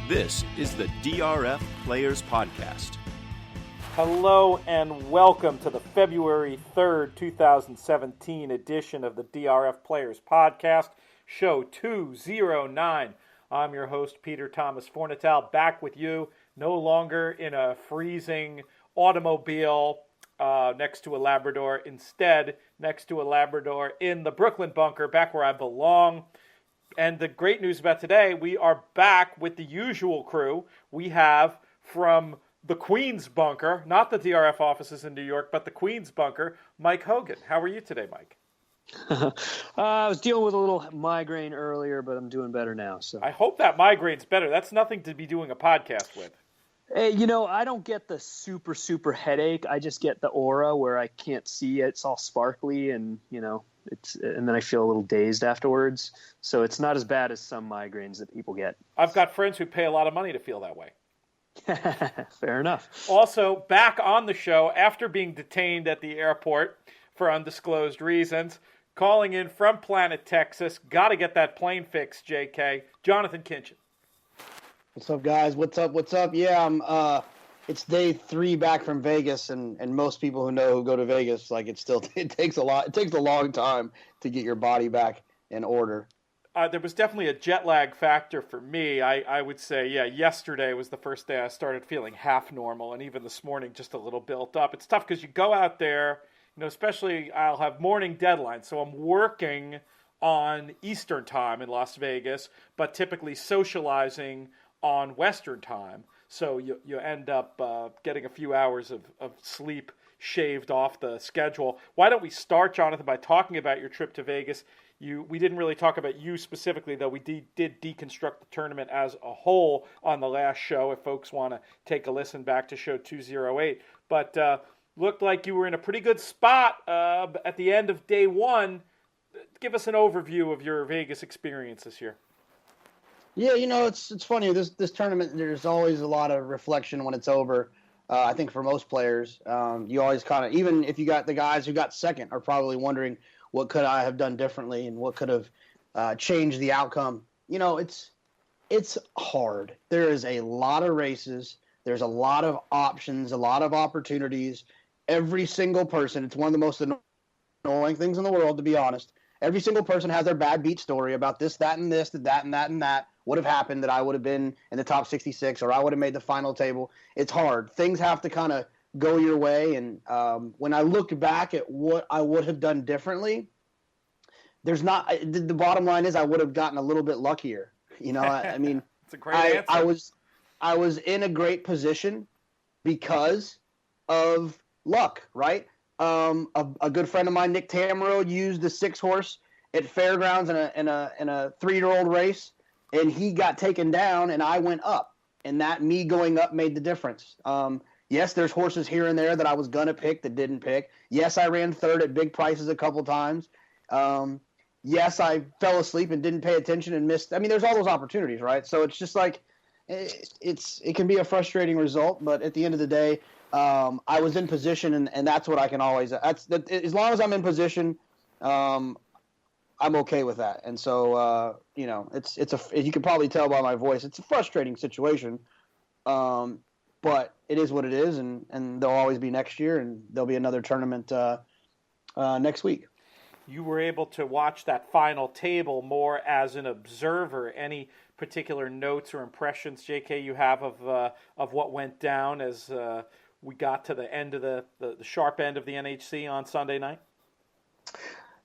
This is the DRF Players Podcast. Hello and welcome to the February 3rd, 2017 edition of the DRF Players Podcast, show 209. I'm your host, Thomas Fornatale, back with you, no longer in a freezing automobile next to a Labrador, instead next to a Labrador in the Brooklyn bunker, back where I belong. And the great news about today, we are back with the usual crew. We have from the Queen's bunker, not the DRF offices in New York, but the Queen's bunker, Mike Hogan. How are you today, Mike? I was dealing with a little migraine earlier, but I'm doing better now. So I hope that migraine's better. That's nothing to be doing a podcast with. Hey, I don't get the super headache. I just get the aura where I can't see it. It's all sparkly and, and then I feel a little dazed afterwards. So it's not as bad as some migraines that people get. I've got friends who pay a lot of money to feel that way. Fair enough. Also, back on the show after being detained at the airport for undisclosed reasons, calling in from Planet, Texas. Got to get that plane fixed, JK. Jonathon Kinchen. What's up, guys? What's up? Yeah, it's day 3 back from Vegas, and most people who go to Vegas, it takes a long time to get your body back in order. There was definitely a jet lag factor for me. I would say, yesterday was the first day I started feeling half normal, and even this morning just a little built up. It's tough because you go out there, especially I'll have morning deadlines, so I'm working on Eastern time in Las Vegas, but typically socializing on Western time. So you end up getting a few hours of sleep shaved off the schedule. Why don't we start, Jonathon, by talking about your trip to Vegas? We didn't really talk about you specifically, though we did deconstruct the tournament as a whole on the last show, if folks want to take a listen back to show 208. But looked like you were in a pretty good spot at the end of day 1. Give us an overview of your Vegas experience this year. Yeah, it's funny. This tournament, there's always a lot of reflection when it's over. I think for most players, you always kind of, even if you got the guys who got second, are probably wondering, what could I have done differently and what could have changed the outcome? It's hard. There is a lot of races. There's a lot of options, a lot of opportunities. Every single person, it's one of the most annoying things in the world, to be honest. Every single person has their bad beat story about this, that, and this, that, and that, and that would have happened, that I would have been in the top 66 or I would have made the final table. It's hard. Things have to kind of go your way. And when I look back at what I would have done differently, the bottom line is I would have gotten a little bit luckier. I mean, it's a great answer. I was in a great position because of luck, right? A good friend of mine, Nick Tamero, used the 6-horse at Fairgrounds in a 3-year-old race, and he got taken down, and I went up, and that me going up made the difference. Yes, there's horses here and there that I was gonna pick that didn't pick. Yes, I ran third at big prices a couple times. Yes, I fell asleep and didn't pay attention and missed. I mean, there's all those opportunities, right? So it's just like it can be a frustrating result, but at the end of the day, I was in position, and that's what I can always. As long as I'm in position, I'm okay with that. And so, you can probably tell by my voice, it's a frustrating situation, but it is what it is, and there'll always be next year, and there'll be another tournament next week. You were able to watch that final table more as an observer. Any particular notes or impressions, JK, you have of what went down as we got to the end of the sharp end of the NHC on Sunday night?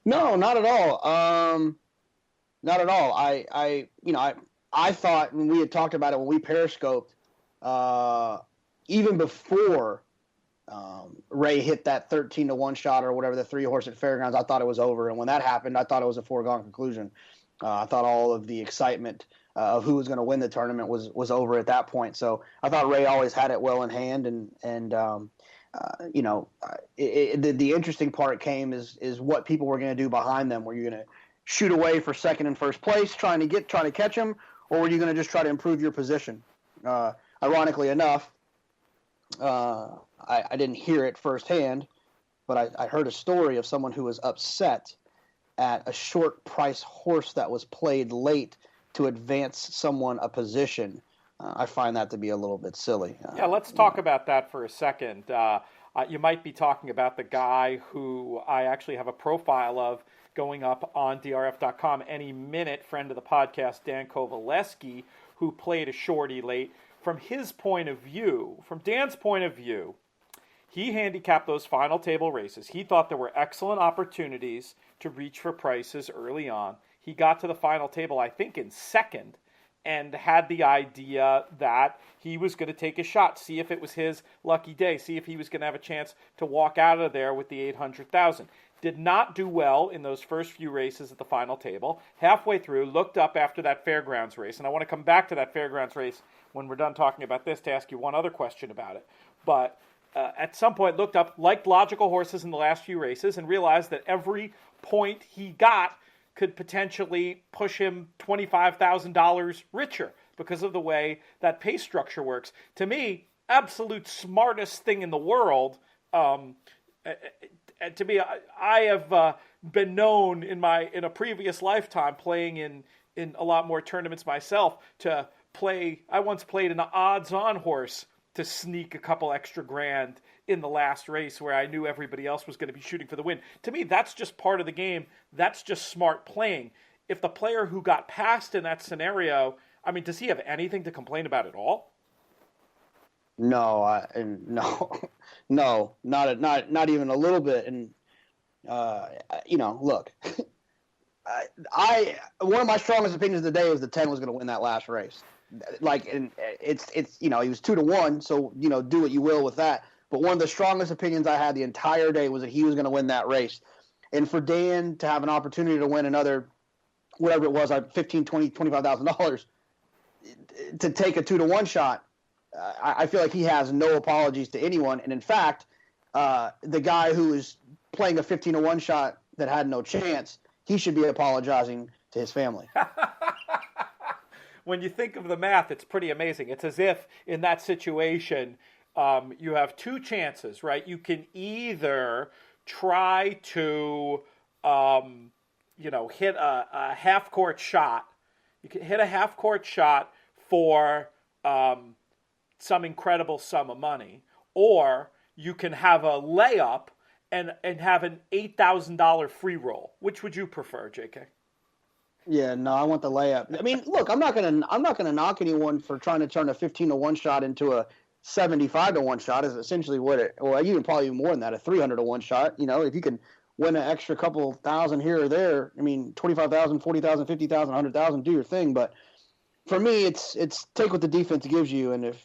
No, not at all. Not at all. I thought when we had talked about it, when we periscoped, even before Ray hit that 13-1 shot or whatever, the 3-horse at Fairgrounds, I thought it was over. And when that happened, I thought it was a foregone conclusion. I thought all of the excitement of who was going to win the tournament was over at that point. So I thought Ray always had it well in hand. The interesting part came is what people were going to do behind them. Were you going to shoot away for second and first place, trying to catch him, or were you going to just try to improve your position? Ironically enough, I didn't hear it firsthand, but I heard a story of someone who was upset at a short price horse that was played late to advance someone a position. I find that to be a little bit silly. Yeah, let's talk about that for a second. You might be talking about the guy who I actually have a profile of going up on DRF.com any minute, friend of the podcast, Dan Kovaleski, who played a shorty late. From his point of view, from Dan's point of view, he handicapped those final table races. He thought there were excellent opportunities to reach for prices early on. He got to the final table, I think, in second, and had the idea that he was going to take a shot, see if it was his lucky day, see if he was going to have a chance to walk out of there with the 800,000. Did not do well in those first few races at the final table. Halfway through, looked up after that Fairgrounds race, and I want to come back to that Fairgrounds race when we're done talking about this to ask you one other question about it. But at some point, looked up, liked logical horses in the last few races, and realized that every point he got could potentially push him $25,000 richer because of the way that pay structure works. To me, absolute smartest thing in the world. To me, I have been known in a previous lifetime playing in a lot more tournaments myself to play. I once played an odds-on horse to sneak a couple extra grand in the last race where I knew everybody else was going to be shooting for the win. To me, that's just part of the game. That's just smart playing. If the player who got passed in that scenario, I mean, does he have anything to complain about at all? No, no, not even a little bit. And look, one of my strongest opinions of the day was the 10 was going to win that last race. And it's he was 2-1, so do what you will with that. But one of the strongest opinions I had the entire day was that he was going to win that race. And for Dan to have an opportunity to win another, whatever it was, like $15,000, $20,000, $25,000, to take a 2-1 shot, I feel like he has no apologies to anyone. And in fact, the guy who is playing a 15-1 shot that had no chance, he should be apologizing to his family. When you think of the math, it's pretty amazing. It's as if in that situation, you have two chances, right? You can either try to, hit a half-court shot. You can hit a half-court shot for some incredible sum of money, or you can have a layup and have an $8,000 free roll. Which would you prefer, JK? Yeah, no, I want the layup. I mean, look, I'm not gonna knock anyone for trying to turn a 15-1 shot into a 75-1 shot. Is essentially what it, or even probably more than that, a 300-1 shot. If you can win an extra couple thousand here or there, I mean, 25,000, 40,000, 50,000, 100,000, do your thing. But for me, it's take what the defense gives you, and if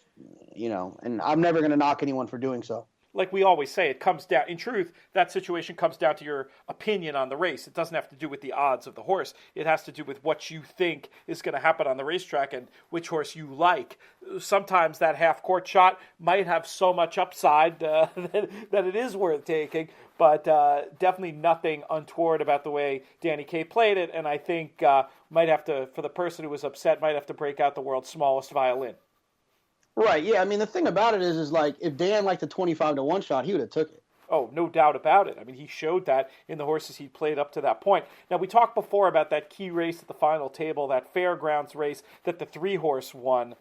and I'm never gonna knock anyone for doing so. Like we always say, it comes down, in truth, that situation comes down to your opinion on the race. It doesn't have to do with the odds of the horse. It has to do with what you think is going to happen on the racetrack and which horse you like. Sometimes that half-court shot might have so much upside that it is worth taking, but definitely nothing untoward about the way Danny Kaye played it, and I think might have to, for the person who was upset, might have to break out the world's smallest violin. Right, yeah. I mean, the thing about it is like if Dan liked the 25-1 shot, he would have took it. Oh, no doubt about it. I mean, he showed that in the horses he played up to that point. Now, we talked before about that key race at the final table, that Fairgrounds race that the 3-horse won.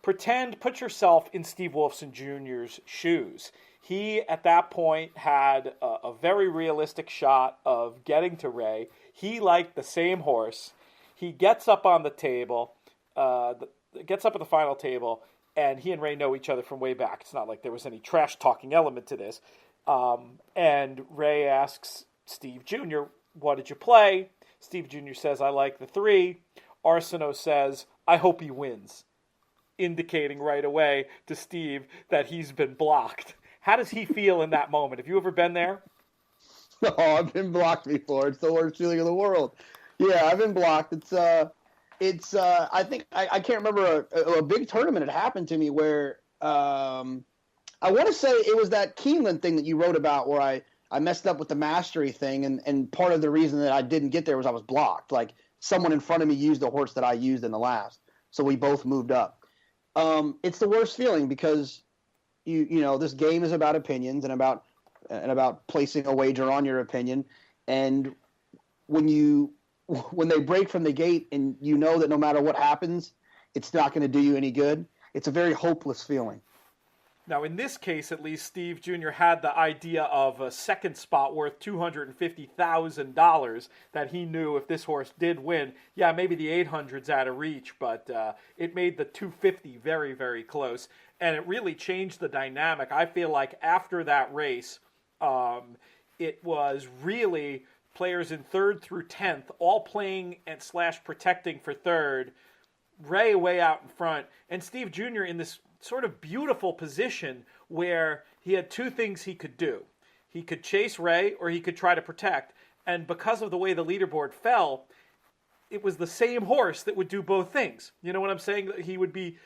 Put yourself in Steve Wolfson Jr.'s shoes. He, at that point, had a very realistic shot of getting to Ray. He liked the same horse. He gets up on the table, gets up at the final table, and he and Ray know each other from way back. It's not like there was any trash-talking element to this. And Ray asks Steve Jr., what did you play? Steve Jr. says, I like the 3. Arsenault says, I hope he wins, indicating right away to Steve that he's been blocked. How does he feel in that moment? Have you ever been there? No, I've been blocked before. It's the worst feeling in the world. Yeah, I've been blocked. It's I think I can't remember a big tournament had happened to me where I want to say it was that Keeneland thing that you wrote about where I messed up with the mastery thing, and part of the reason that I didn't get there was I was blocked. Like someone in front of me used the horse that I used in the last, so we both moved up. It's the worst feeling because you this game is about opinions and about placing a wager on your opinion, and when they break from the gate and that no matter what happens, it's not going to do you any good. It's a very hopeless feeling. Now, in this case, at least, Steve Jr. had the idea of a second spot worth $250,000 that he knew if this horse did win, yeah, maybe the 800's out of reach, but it made the 250 very, very close, and it really changed the dynamic. I feel like after that race, it was really players in 3rd through 10th, all playing and / protecting for 3rd, Ray way out in front, and Steve Jr. in this sort of beautiful position where he had 2 things he could do. He could chase Ray or he could try to protect. And because of the way the leaderboard fell, it was the same horse that would do both things. You know what I'm saying? He would be,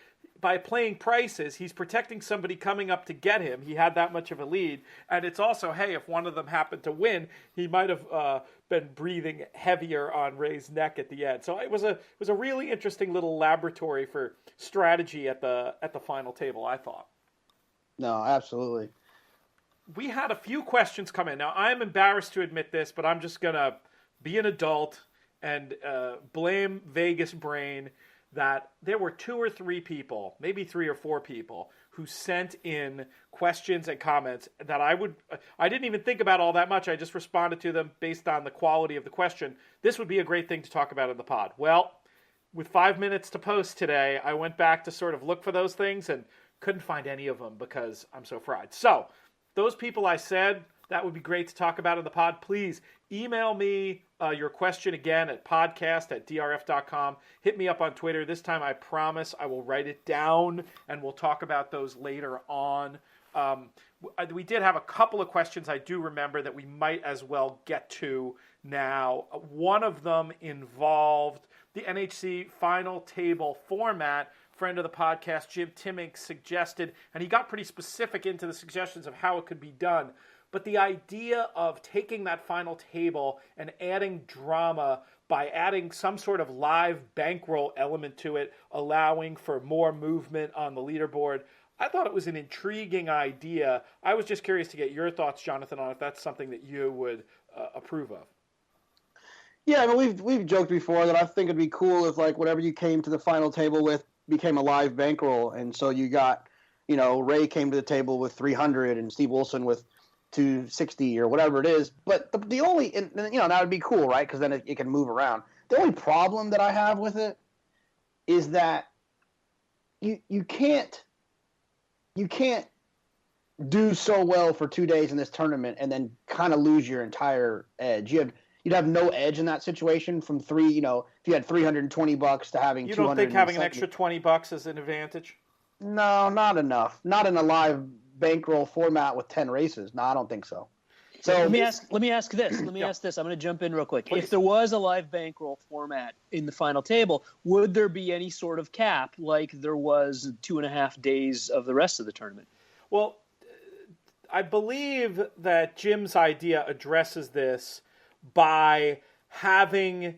by playing prices, he's protecting somebody coming up to get him. He had that much of a lead. And it's also, hey, if one of them happened to win, he might have been breathing heavier on Ray's neck at the end. So it was a really interesting little laboratory for strategy at the final table, I thought. No, absolutely. We had a few questions come in. Now, I'm embarrassed to admit this, but I'm just going to be an adult and blame Vegas Brain that there were 2 or 3 people, maybe 3 or 4 people, who sent in questions and comments that I didn't even think about all that much. I just responded to them based on the quality of the question. This would be a great thing to talk about in the pod. Well, with 5 minutes to post today, I went back to sort of look for those things and couldn't find any of them because I'm so fried. So those people I said, that would be great to talk about in the pod. Please email me your question again at podcast@drf.com. Hit me up on Twitter. This time I promise I will write it down and we'll talk about those later on. We did have a couple of questions I do remember that we might as well get to now. One of them involved the NHC final table format. Friend of the podcast, Jim Timmink, suggested, and he got pretty specific into the suggestions of how it could be done. But the idea of taking that final table and adding drama by adding some sort of live bankroll element to it, allowing for more movement on the leaderboard, I thought it was an intriguing idea. I was just curious to get your thoughts, Jonathon, on if that's something that you would approve of. Yeah, I mean, we've joked before that I think it'd be cool if, like, whatever you came to the final table with became a live bankroll, and so you got, Ray came to the table with 300 and Steve Wilson with 260 or whatever it is. But the only, that would be cool, right? Because then it can move around. The only problem that I have with it is that you can't do so well for 2 days in this tournament and then kind of lose your entire edge. You'd have no edge in that situation from if you had $320 to having $200. You don't think having an extra $20 is an advantage? No, not enough. Not in a live bankroll format with 10 races. No, I don't think so. So let me ask this. I'm going to jump in real quick. Please. If there was a live bankroll format in the final table, would there be any sort of cap like there was 2.5 days of the rest of the tournament? Well, I believe that Jim's idea addresses this by having.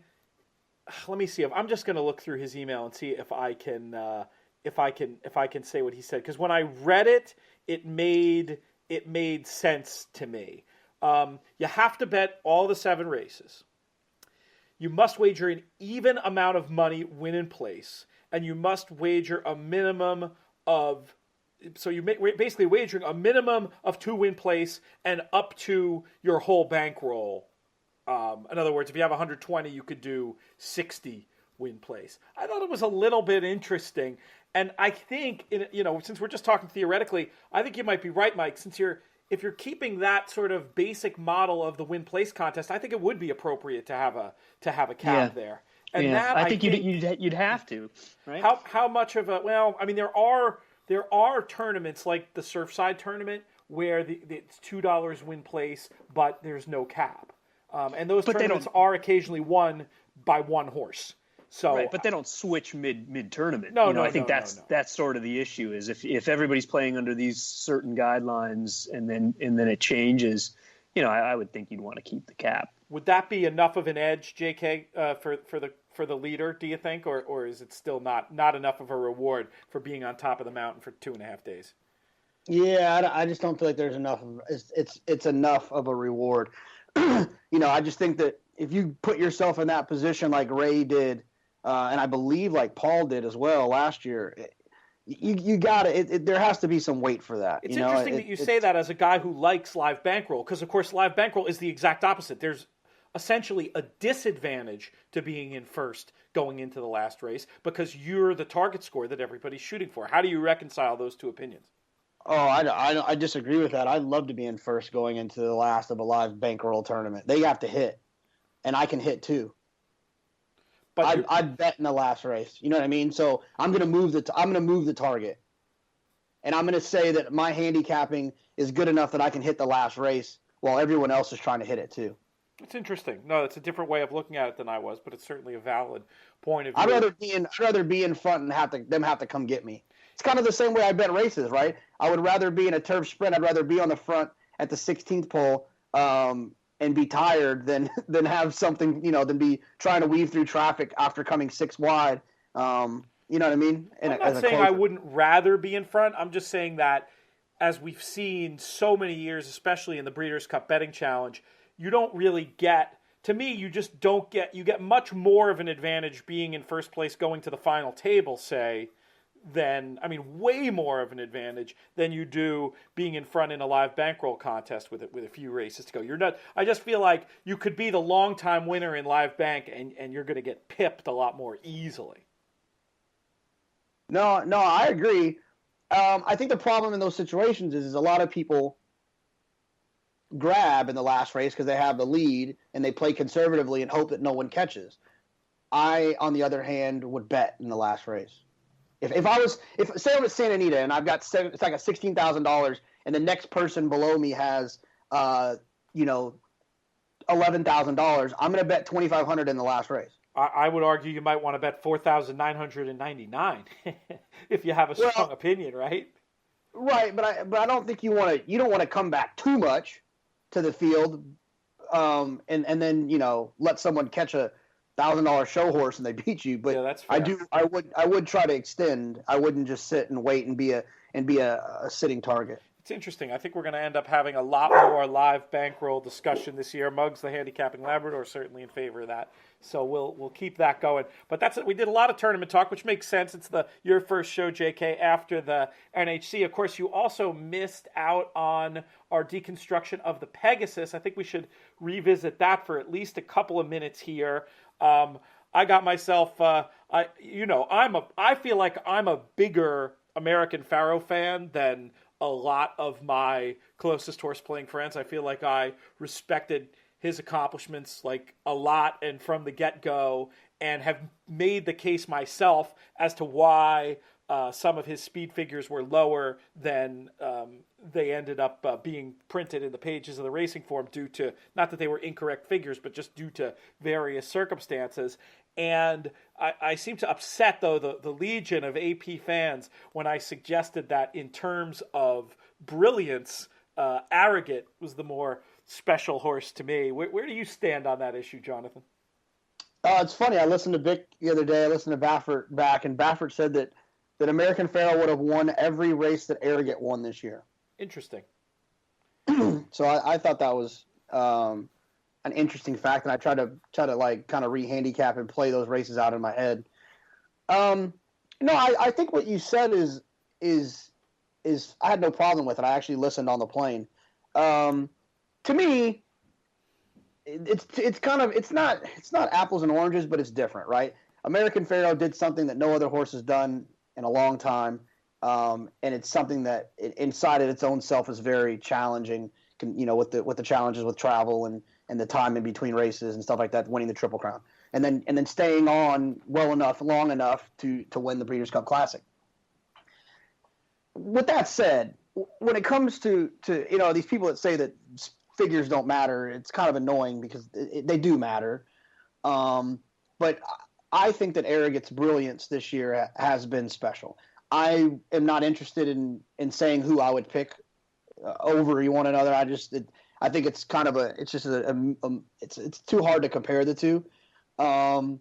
Let me see. I'm just going to look through his email and see if I can say what he said, because when I read it, it made sense to me. You have to bet all the 7 races. You must wager an even amount of money win in place, and you must wager a minimum of. So you basically wagering a minimum of 2 win place and up to your whole bankroll. In other words, if you have 120, you could do 60 win place. I thought it was a little bit interesting, and I think since we're just talking theoretically, I think you might be right, Mike. If you're keeping that sort of basic model of the win place contest, I think it would be appropriate to have a cap there. And that I think you'd have to, right? How much of a there are tournaments like the Surfside tournament where it's $2 win place, but there's no cap. And those tournaments are occasionally won by one horse. So, right, but they don't switch mid tournament. No, I think that's sort of the issue is if everybody's playing under these certain guidelines and then it changes, I would think you'd want to keep the cap. Would that be enough of an edge, JK, for the leader? Do you think, or is it still not enough of a reward for being on top of the mountain for 2.5 days? Yeah, I just don't feel like there's enough. It's enough of a reward. I just think that if you put yourself in that position like Ray did and I believe like Paul did as well last year. You got it. There has to be some weight for that. It's interesting that you say that as a guy who likes live bankroll, because of course live bankroll is the exact opposite. There's essentially a disadvantage to being in first going into the last race because you're the target score that everybody's shooting for. How do you reconcile those two opinions? Oh, I disagree with that. I'd love to be in first going into the last of a live bankroll tournament. They have to hit, and I can hit too. But I'd bet in the last race. You know what I mean? So I'm gonna move the target, and I'm gonna say that my handicapping is good enough that I can hit the last race while everyone else is trying to hit it too. It's interesting. No, it's a different way of looking at it than I was, but it's certainly a valid point of view. I'd rather be in front and have to come get me. It's kind of the same way I bet races, right? I would rather be in a turf sprint. I'd rather be on the front at the 16th pole and be tired than have something, than be trying to weave through traffic after coming 6 wide. You know what I mean? I'm not saying I wouldn't rather be in front. I'm just saying that as we've seen so many years, especially in the Breeders' Cup Betting Challenge, you don't really get, to me, you get much more of an advantage being in first place going to the final table, say, way more of an advantage than you do being in front in a live bankroll contest with a few races to go. I just feel like you could be the long-time winner in live bank and you're going to get pipped a lot more easily. No, I agree. I think the problem in those situations is a lot of people grab in the last race because they have the lead and they play conservatively and hope that no one catches. I, on the other hand, would bet in the last race. If say I'm at Santa Anita and I've got it's like a $16,000 and the next person below me has $11,000, I'm going to bet $2,500 in the last race. I would argue you might want to bet $4,999 if you have a strong opinion, right? Right, but I don't think you don't want to come back too much to the field, and then let someone catch a $1,000 show horse and they beat you. But yeah, that's fair. I would try to extend. I wouldn't just sit and wait and be a sitting target. It's interesting. I think we're going to end up having a lot more live bankroll discussion this year. Muggs, the handicapping Labrador, certainly in favor of that. So we'll keep that going. But that's it. We did a lot of tournament talk, which makes sense. It's your first show, JK, after the NHC. Of course, you also missed out on our deconstruction of the Pegasus. I think we should revisit that for at least a couple of minutes here. I got myself. I feel like I'm a bigger American Pharaoh fan than a lot of my closest horse playing friends. I feel like I respected his accomplishments like a lot and from the get-go, and have made the case myself as to why some of his speed figures were lower than they ended up being printed in the pages of the Racing Form, due to, not that they were incorrect figures, but just due to various circumstances. And I seem to upset, though, the legion of AP fans when I suggested that in terms of brilliance, Arrogate was the more special horse to me. Where do you stand on that issue, Jonathon? It's funny. I listened to Vic the other day. I listened to Baffert back, and Baffert said that American Pharaoh would have won every race that Arrogate won this year. Interesting. So I thought that was an interesting fact, and I tried to like kind of re-handicap and play those races out in my head. No, I think what you said is I had no problem with it. I actually listened on the plane. To me, it's not apples and oranges, but it's different, right? American Pharaoh did something that no other horse has done in a long time, and it's something that inside of its own self is very challenging. With the challenges with travel and the time in between races and stuff like that, winning the Triple Crown, and then staying on long enough to win the Breeders' Cup Classic. With that said, when it comes to these people that say that figures don't matter, it's kind of annoying because they do matter. But I think that Arrogate's brilliance this year has been special. I am not interested in saying who I would pick over one another. I think it's kind of it's too hard to compare the two. But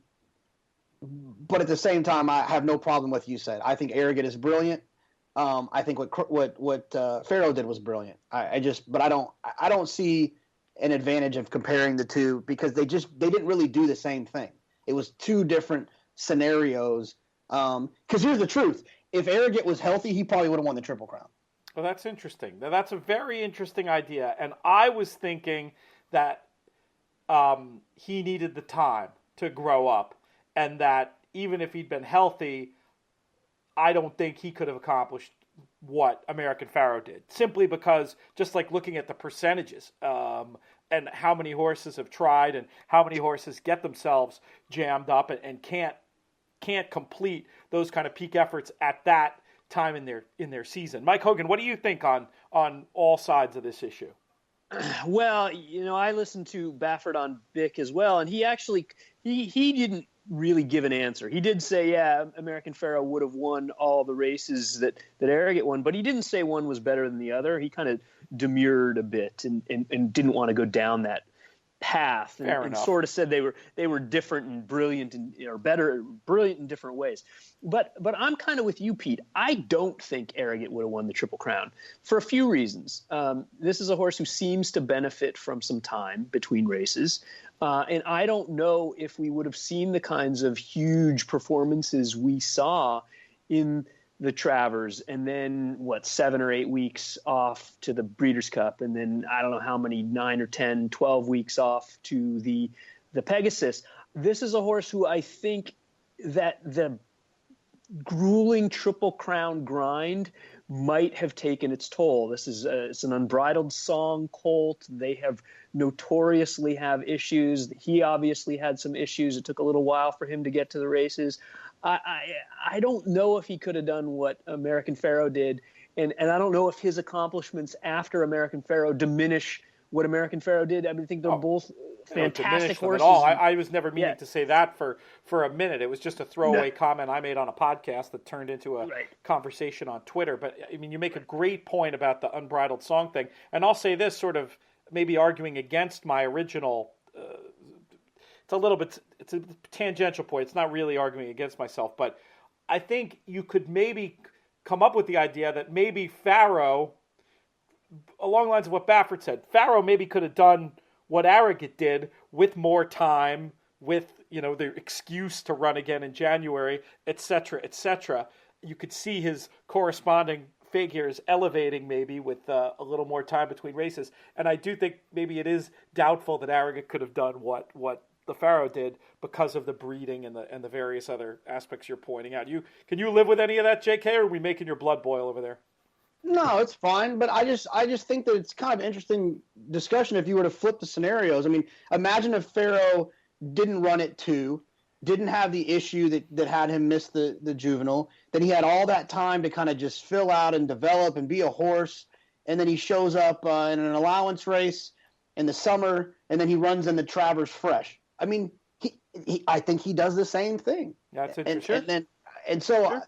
at the same time, I have no problem with you said. I think Arrogate is brilliant. I think what Pharaoh did was brilliant. I don't see an advantage of comparing the two because they didn't really do the same thing. It was two different scenarios. Because here's the truth: if Arrogate was healthy, he probably would have won the Triple Crown. Well, that's interesting. Now, that's a very interesting idea, and I was thinking that he needed the time to grow up, and that even if he'd been healthy, I don't think he could have accomplished what American Pharoah did, simply because just like looking at the percentages and how many horses have tried and how many horses get themselves jammed up and can't complete those kind of peak efforts at that time in their season. Mike Hogan, what do you think on all sides of this issue? Well, I listened to Baffert on Bick as well, and he actually he didn't really give an answer. He did say, yeah, American Pharoah would have won all the races that Arrogate won, but he didn't say one was better than the other. He kind of demurred a bit and didn't want to go down that path and sort of said they were different and brilliant or brilliant in different ways. But I'm kind of with you, Pete. I don't think Arrogate would have won the Triple Crown for a few reasons. This is a horse who seems to benefit from some time between races. And I don't know if we would have seen the kinds of huge performances we saw in the Travers, and then 7 or 8 weeks off to the Breeders' Cup, and then I don't know how many 9 or 10, 12 weeks off to the Pegasus. This is a horse who I think that the grueling Triple Crown grind might have taken its toll. This is it's an unbridled song colt. They have notoriously have issues. He obviously had some issues. It took a little while for him to get to the races. I don't know if he could have done what American Pharoah did, and I don't know if his accomplishments after American Pharoah diminish what American Pharoah did. I mean, I think they're both fantastic horses. At all. I was never meaning to say that for a minute. It was just a throwaway comment I made on a podcast that turned into a conversation on Twitter. But I mean, you make a great point about the unbridled song thing, and I'll say this, sort of maybe arguing against my original. It's a tangential point. It's not really arguing against myself, but I think you could maybe come up with the idea that maybe Pharoah, along the lines of what Baffert said, Pharoah maybe could have done what Arrogate did with more time, with the excuse to run again in January, etc., etc. You could see his corresponding figures elevating maybe with a little more time between races, and I do think maybe it is doubtful that Arrogate could have done what the Pharoah did because of the breeding and the various other aspects you're pointing out. Can you live with any of that, JK, or are we making your blood boil over there? No, it's fine, but I just think that it's kind of interesting discussion if you were to flip the scenarios. I mean, imagine if Pharoah didn't run it 2, didn't have the issue that had him miss the juvenile, then he had all that time to kind of just fill out and develop and be a horse, and then he shows up in an allowance race in the summer, and then he runs in the Travers fresh. I mean, I think he does the same thing. That's interesting. So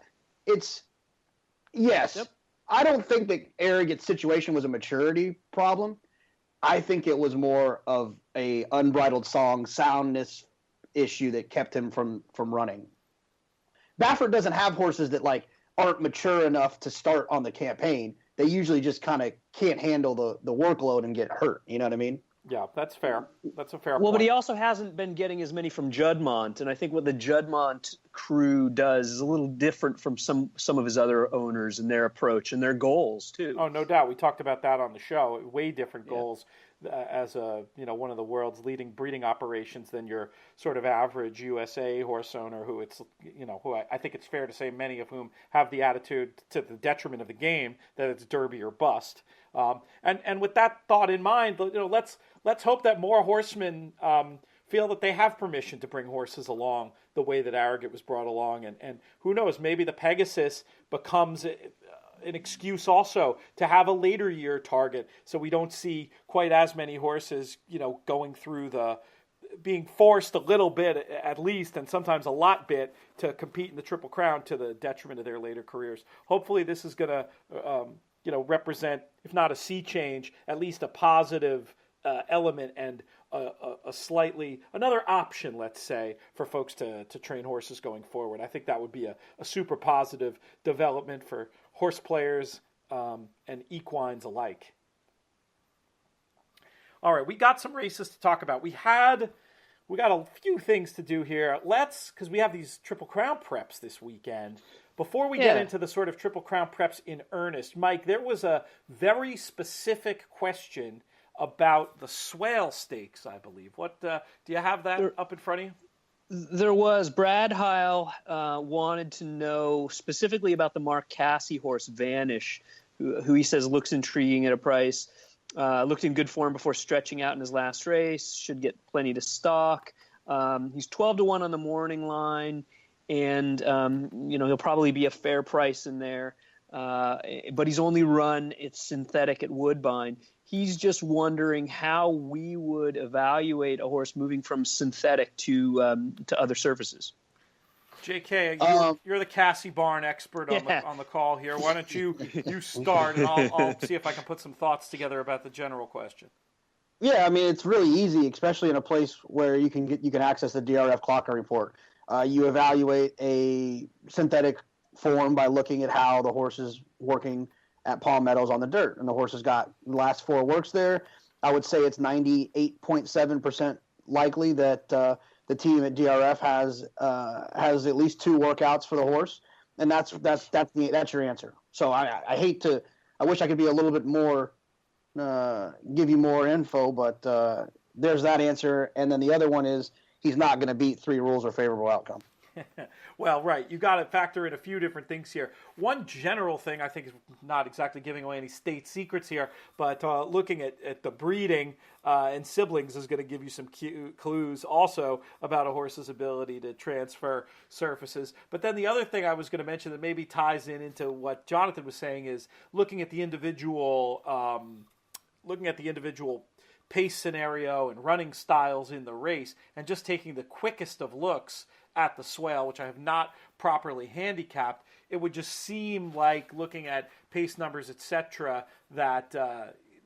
it's yes. Yep. I don't think that Arrogate's situation was a maturity problem. I think it was more of a unbridled song soundness issue that kept him from running. Baffert doesn't have horses that aren't mature enough to start on the campaign. They usually just kind of can't handle the workload and get hurt. You know what I mean? Yeah, that's fair. That's a fair point. Well, but he also hasn't been getting as many from Juddmonte, and I think what the Juddmonte crew does is a little different from some of his other owners and their approach and their goals too. Oh, no doubt. We talked about that on the show. Way different goals as one of the world's leading breeding operations than your sort of average USA horse owner, who I think it's fair to say many of whom have the attitude to the detriment of the game that it's Derby or bust. And with that thought in mind, let's hope that more horsemen feel that they have permission to bring horses along the way that Arrogate was brought along, and who knows, maybe the Pegasus becomes an excuse also to have a later year target, so we don't see quite as many horses, going through being forced a little bit at least, and sometimes a lot bit, to compete in the Triple Crown to the detriment of their later careers. Hopefully this is going to represent, if not a sea change, at least a positive element and another option, let's say, for folks to train horses going forward. I think that would be a super positive development for horse players and equines alike. All right, we got some races to talk about. We had we got a few things to do here. Because we have these Triple Crown preps this weekend. Before we get into the sort of Triple Crown preps in earnest, Mike, there was a very specific question about the Swale Stakes, I believe. What do you have that up in front of you? There was. Brad Heil wanted to know specifically about the Mark Casse horse, Vanish, who he says looks intriguing at a price. Looked in good form before stretching out in his last race. Should get plenty to stock. He's 12-1 on the morning line, and he'll probably be a fair price in there. But he's only run its synthetic at Woodbine. He's just wondering how we would evaluate a horse moving from synthetic to other surfaces. JK, you're the Cassie Barn expert on the call here. Why don't you start, and I'll see if I can put some thoughts together about the general question. Yeah, I mean, it's really easy, especially in a place where you can access the DRF clocker report. You evaluate a synthetic form by looking at how the horse is working at Palm Meadows on the dirt, and the horse has got the last 4 works there. I would say it's 98.7% likely that the team at DRF has at least 2 workouts for the horse, and that's your answer. So I wish I could be a little bit more, give you more info, but there's that answer. And then the other one is he's not going to beat 3 rules or favorable outcome. Well, right. You got to factor in a few different things here. One general thing, I think, is not exactly giving away any state secrets here, but looking at the breeding and siblings is going to give you some clues also about a horse's ability to transfer surfaces. But then the other thing I was going to mention that maybe ties into what Jonathon was saying is looking at the individual pace scenario and running styles in the race and just taking the quickest of looks at the Swale, which I have not properly handicapped. It would just seem like, looking at pace numbers, etc., that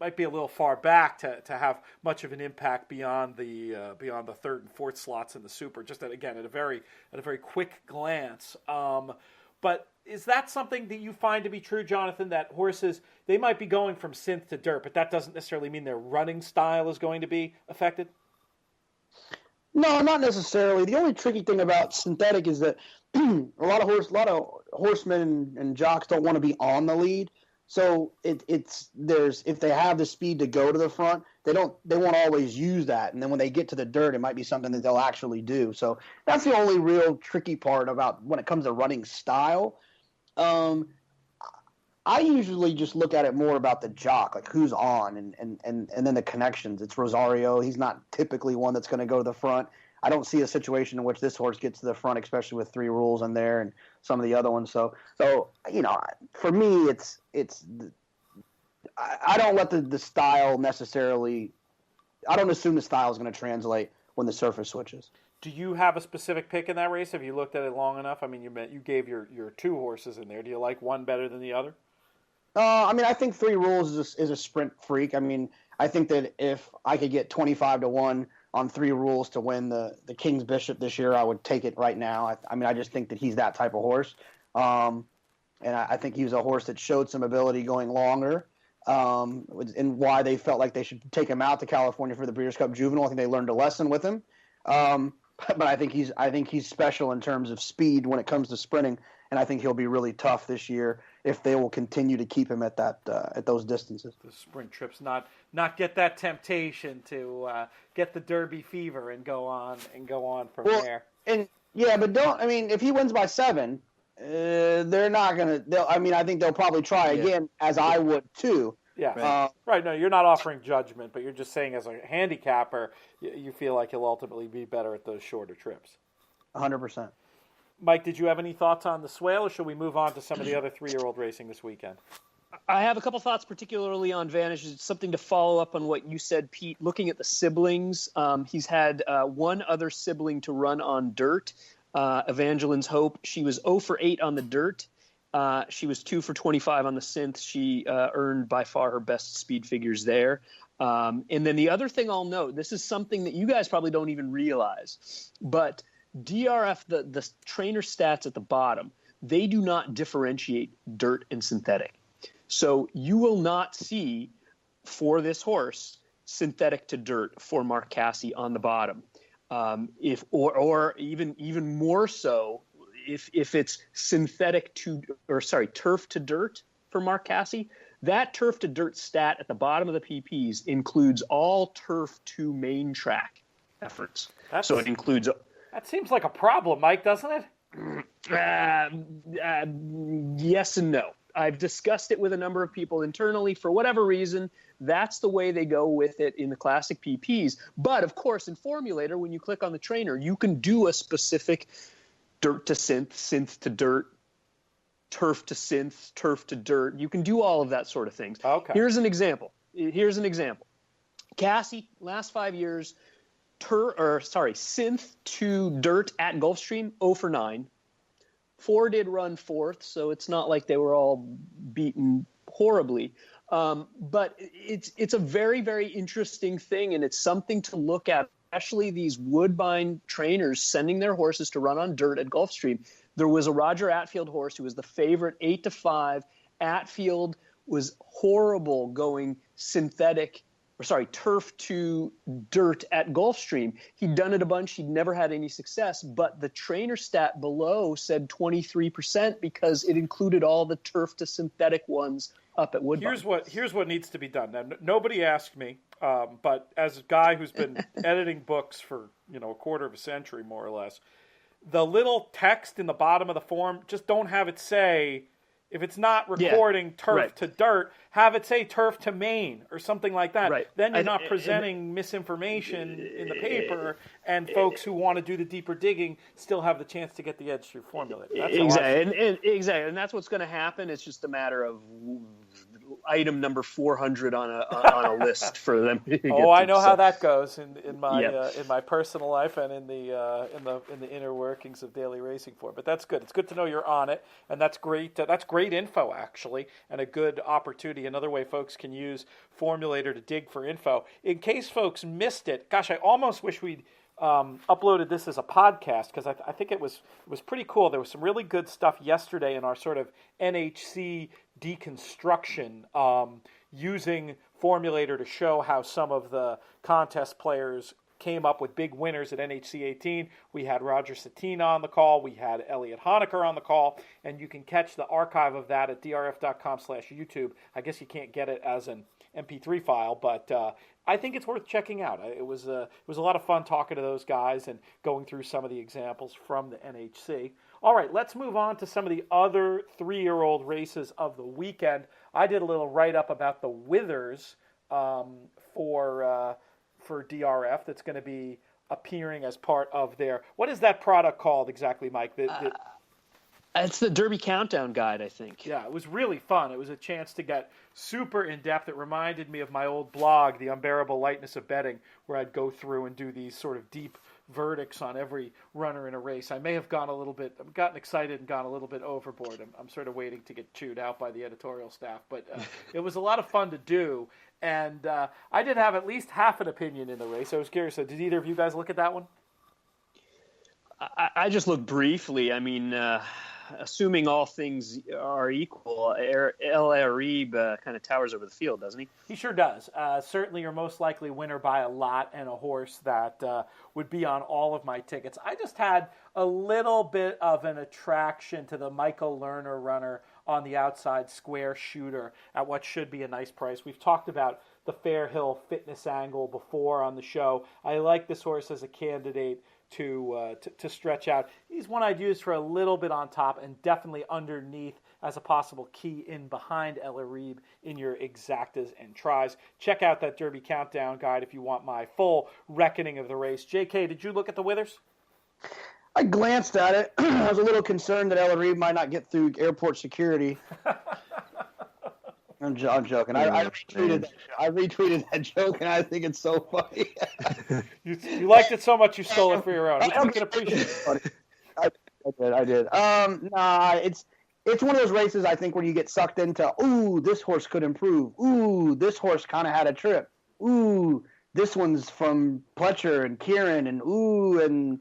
might be a little far back to have much of an impact beyond the 3rd and 4th slots in the Super. Just at a very quick glance. But is that something that you find to be true, Jonathon, that horses, they might be going from synth to dirt, but that doesn't necessarily mean their running style is going to be affected? No, not necessarily. The only tricky thing about synthetic is that a lot of horsemen and jocks don't want to be on the lead. So if they have the speed to go to the front, they won't always use that. And then when they get to the dirt, it might be something that they'll actually do. So that's the only real tricky part about when it comes to running style. I usually just look at it more about the jock, like who's on, and then the connections. It's Rosario. He's not typically one that's going to go to the front. I don't see a situation in which this horse gets to the front, especially with 3 rules in there and some of the other ones. So for me, I don't let the style necessarily. I don't assume the style is going to translate when the surface switches. Do you have a specific pick in that race? Have you looked at it long enough? I mean, you gave your 2 horses in there. Do you like one better than the other? I think 3 rules is a sprint freak. I mean, I think that if I could get 25-1 on 3 rules to win the King's Bishop this year, I would take it right now. I just think that he's that type of horse. And I think he was a horse that showed some ability going longer, and why they felt like they should take him out to California for the Breeders' Cup Juvenile. I think they learned a lesson with him. But I think he's special in terms of speed when it comes to sprinting, and I think he'll be really tough this year if they will continue to keep him at those distances. The sprint trips not get that temptation to get the Derby fever and go on from there. And but if he wins by 7, they're not gonna. I think they'll probably try again, as I would too. Yeah, right. No, you're not offering judgment, but you're just saying as a handicapper, you feel like he'll ultimately be better at those shorter trips. 100%. Mike, did you have any thoughts on the Swale, or should we move on to some of the other 3-year-old racing this weekend? I have a couple thoughts, particularly on Vanish. It's something to follow up on what you said, Pete. Looking at the siblings, he's had one other sibling to run on dirt, Evangeline's Hope. She was 0 for 8 on the dirt. She was 2 for 25 on the synth. She earned by far her best speed figures there. And then the other thing I'll note, this is something that you guys probably don't even realize, but DRF, the trainer stats at the bottom, they do not differentiate dirt and synthetic. So you will not see for this horse synthetic to dirt for Mark Casse on the bottom. If or even more so, if it's turf to dirt for Mark Casse, that turf to dirt stat at the bottom of the PPs includes all turf to main track efforts. So it includes. That seems like a problem, Mike, doesn't it? Yes and no. I've discussed it with a number of people internally. For whatever reason, that's the way they go with it in the classic PPs. But of course, in Formulator, when you click on the trainer, you can do a specific dirt to synth, synth to dirt, turf to synth, turf to dirt. You can do all of that sort of things. Okay. Here's an example. Casse, last 5 years, synth to dirt at Gulfstream, 0 for 9. 4 did run fourth, so it's not like they were all beaten horribly. But it's a very, very interesting thing, and it's something to look at, especially these Woodbine trainers sending their horses to run on dirt at Gulfstream. There was a Roger Atfield horse who was the favorite 8-5. Atfield was horrible going turf to dirt at Gulfstream. He'd done it a bunch. He'd never had any success, but the trainer stat below said 23% because it included all the turf to synthetic ones up at Woodbine. Here's what needs to be done. Now, nobody asked me, but as a guy who's been editing books for a quarter of a century, more or less, the little text in the bottom of the form, just don't have it say, if it's not recording turf to dirt, have it say turf to main or something like that. Right. Then you're not presenting misinformation in the paper, and folks who want to do the deeper digging still have the chance to get the edge through Formulator. Exactly, and that's what's going to happen. It's just a matter of item number 400 on a list for them. I know how that goes in my personal life and in the inner workings of daily racing form. But that's good. It's good to know you're on it, and that's great. That's great info actually, and a good opportunity. Another way folks can use Formulator to dig for info. In case folks missed it, gosh, I almost wish we'd uploaded this as a podcast because I think it was pretty cool. There was some really good stuff yesterday in our sort of NHC deconstruction using Formulator to show how some of the contest players came up with big winners at NHC 18. We had Roger Satina on the call. We had Elliot Honecker on the call. And you can catch the archive of that at drf.com/YouTube. I guess you can't get it as an MP3 file, but I think it's worth checking out. It was a lot of fun talking to those guys and going through some of the examples from the NHC. All right, let's move on to some of the other 3-year-old races of the weekend. I did a little write-up about the Withers for DRF that's going to be appearing as part of their... What is that product called exactly, Mike? It's the Derby Countdown Guide, I think. Yeah, it was really fun. It was a chance to get super in-depth. It reminded me of my old blog, The Unbearable Lightness of Betting, where I'd go through and do these sort of deep verdicts on every runner in a race. I may have gotten excited and gone a little bit overboard. I'm sort of waiting to get chewed out by the editorial staff, but it was a lot of fun to do. And I did have at least half an opinion in the race. I was curious. Did either of you guys look at that one? I just looked briefly. I mean, assuming all things are equal, El Arib kind of towers over the field, doesn't he? He sure does. Certainly your most likely winner by a lot and a horse that would be on all of my tickets. I just had a little bit of an attraction to the Michael Lerner runner on the outside square shooter at what should be a nice price. We've talked about the Fairhill fitness angle before on the show. I like this horse as a candidate to stretch out. He's one I'd use for a little bit on top and definitely underneath as a possible key in behind El Arib in your exactas and tries. Check out that Derby Countdown Guide if you want my full reckoning of the race. JK, did you look at the Withers? I glanced at it. I was a little concerned that El Arib might not get through airport security. I'm joking. I retweeted that joke, and I think it's so funny. You liked it so much you stole it for your own. We can appreciate it. I did. It's one of those races, I think, where you get sucked into, ooh, this horse could improve. Ooh, this horse kind of had a trip. Ooh, this one's from Pletcher and Kieran, and ooh, and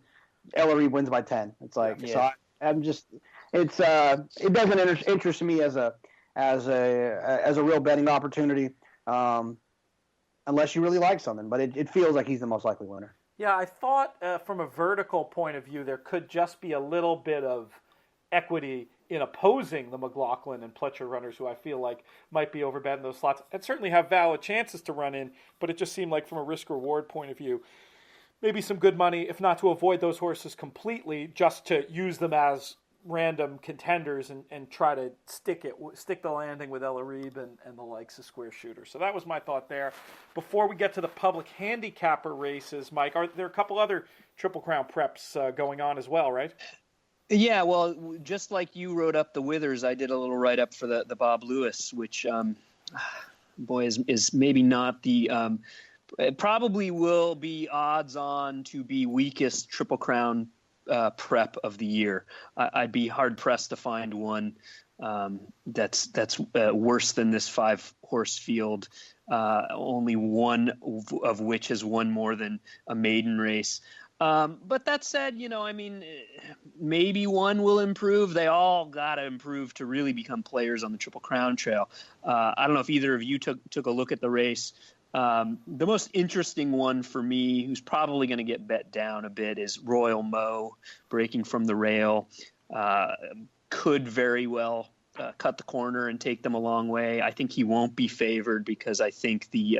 El Arib wins by 10. It's like, yeah. So I'm just, it doesn't interest me as a real betting opportunity, unless you really like something. But it feels like he's the most likely winner. Yeah, I thought from a vertical point of view, there could just be a little bit of equity in opposing the McLaughlin and Pletcher runners, who I feel like might be overbet in those slots and certainly have valid chances to run in, but it just seemed like from a risk-reward point of view, maybe some good money, if not to avoid those horses completely, just to use them as random contenders and try to stick the landing with El Arib and the likes of Square Shooter. So that was my thought there. Before we get to the public handicapper races, Mike, are there a couple other Triple Crown preps going on as well, right? Yeah, well, just like you wrote up the Withers, I did a little write-up for the Bob Lewis, which, boy, is maybe not the it probably will be odds on to be weakest Triple Crown prep of the year. I'd be hard-pressed to find one that's worse than this 5-horse field, only one of which has won more than a maiden race. But that said, maybe one will improve. They all got to improve to really become players on the Triple Crown Trail. I don't know if either of you took a look at the race. The most interesting one for me, who's probably going to get bet down a bit, is Royal Mo, breaking from the rail. Could very well cut the corner and take them a long way. I think he won't be favored because I think the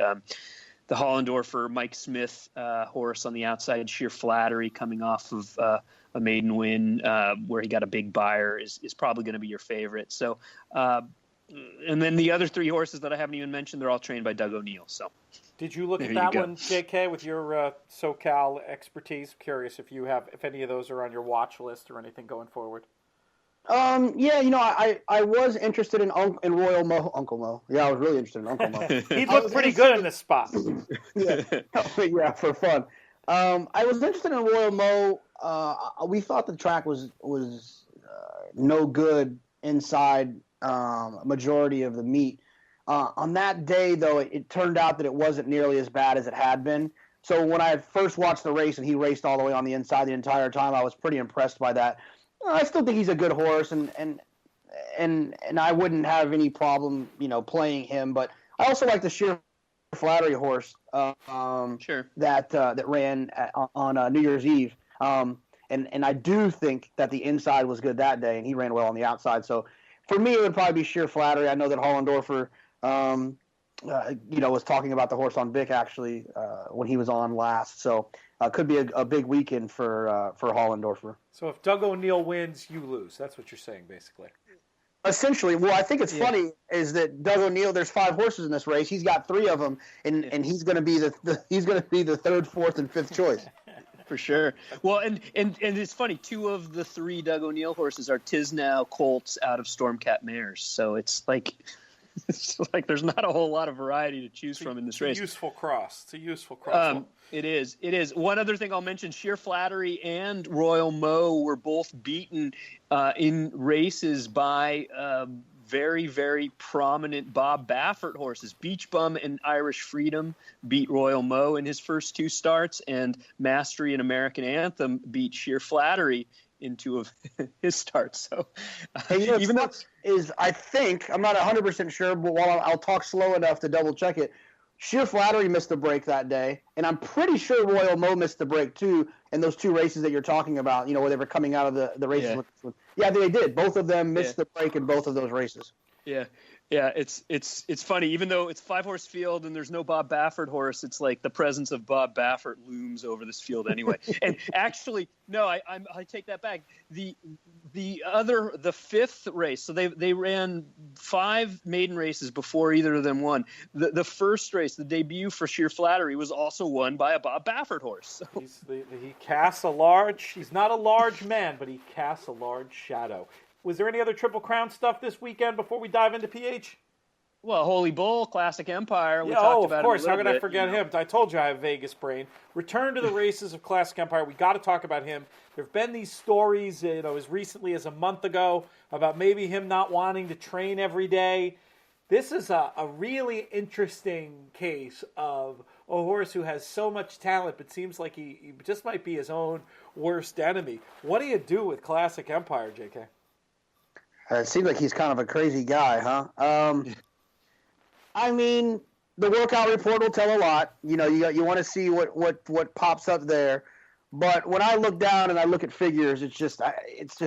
Hollendorfer Mike Smith horse on the outside, Sheer Flattery, coming off of a maiden win where he got a big buyer, is probably going to be your favorite. So, and then the other 3 horses that I haven't even mentioned, they're all trained by Doug O'Neill. So, did you look at that one, JK, with your SoCal expertise? Curious if any of those are on your watch list or anything going forward. I was interested in Royal Mo, Uncle Mo. Yeah, I was really interested in Uncle Mo. He looked pretty good in this spot. yeah, for fun. I was interested in Royal Mo. We thought the track was no good inside majority of the meet. On that day, though, it turned out that it wasn't nearly as bad as it had been. So when I first watched the race and he raced all the way on the inside the entire time, I was pretty impressed by that. I still think he's a good horse, and I wouldn't have any problem, playing him. But I also like the Sheer Flattery horse that ran on New Year's Eve. And I do think that the inside was good that day, and he ran well on the outside. So for me, it would probably be Sheer Flattery. I know that Hollendorfer, was talking about the horse on Vic actually when he was on last. So could be a big weekend for Hollendorfer. So if Doug O'Neill wins, you lose. That's what you're saying, basically. Essentially, well, I think it's funny is that Doug O'Neill. There's 5 horses in this race. He's got 3 of them, and he's going to be the 3rd, 4th, and 5th choice. For sure. Well, and it's funny. 2 of the 3 Doug O'Neill horses are Tisnow colts out of Stormcat mares. So it's like there's not a whole lot of variety to choose from in this race. It's a useful cross. It is. One other thing I'll mention: Sheer Flattery and Royal Mo were both beaten in races by very, very prominent Bob Baffert horses. Beach Bum and Irish Freedom beat Royal Mo in his first 2 starts, and Mastery and American Anthem beat Sheer Flattery in 2 of his starts. So even though I think, I'm not 100% sure, but while I'll talk slow enough to double check it, Sheer Flattery missed the break that day, and I'm pretty sure Royal Mo missed the break too in those 2 races that you're talking about, where they were coming out of the races. Yeah, they did. Both of them missed the break in both of those races. Yeah. Yeah, it's funny. Even though it's 5-horse field and there's no Bob Baffert horse, it's like the presence of Bob Baffert looms over this field anyway. And actually, no, I take that back. The 5th race, so they ran 5 maiden races before either of them won. The first race, the debut for Sheer Flattery, was also won by a Bob Baffert horse. So. He casts he's not a large man, but he casts a large shadow. Was there any other Triple Crown stuff this weekend before we dive into PH? Well, Holy Bull, Classic Empire. We talked about of course. How could I forget him? I told you I have Vegas brain. Return to the races of Classic Empire. We got to talk about him. There have been these stories, as recently as a month ago, about maybe him not wanting to train every day. This is a really interesting case of a horse who has so much talent, but seems like he just might be his own worst enemy. What do you do with Classic Empire, JK? It seems like he's kind of a crazy guy, huh? I mean, the workout report will tell a lot. You know, you want to see what pops up there. But when I look down and I look at figures, it's just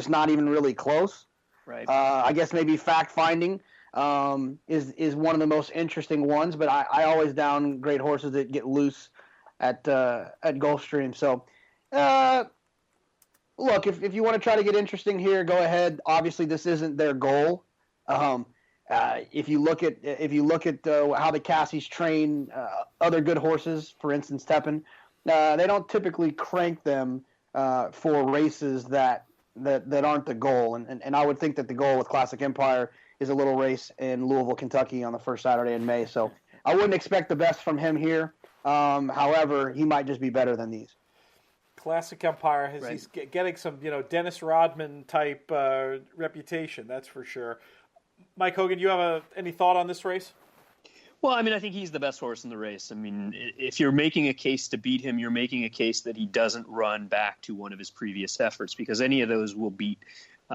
not even really close. Right. I guess maybe fact finding is one of the most interesting ones. But I always downgrade horses that get loose at Gulfstream. So, look, if you want to try to get interesting here, go ahead. Obviously, this isn't their goal. If you look at how the Cassies train other good horses, for instance, Tepin, they don't typically crank them for races that aren't the goal. And I would think that the goal with Classic Empire is a little race in Louisville, Kentucky on the first Saturday in May. So I wouldn't expect the best from him here. However, he might just be better than these. Classic Empire he's getting some, Dennis Rodman type reputation. That's for sure. Mike Hogan, you have any thought on this race? Well, I mean, I think he's the best horse in the race. I mean, if you're making a case to beat him, you're making a case that he doesn't run back to one of his previous efforts, because any of those will beat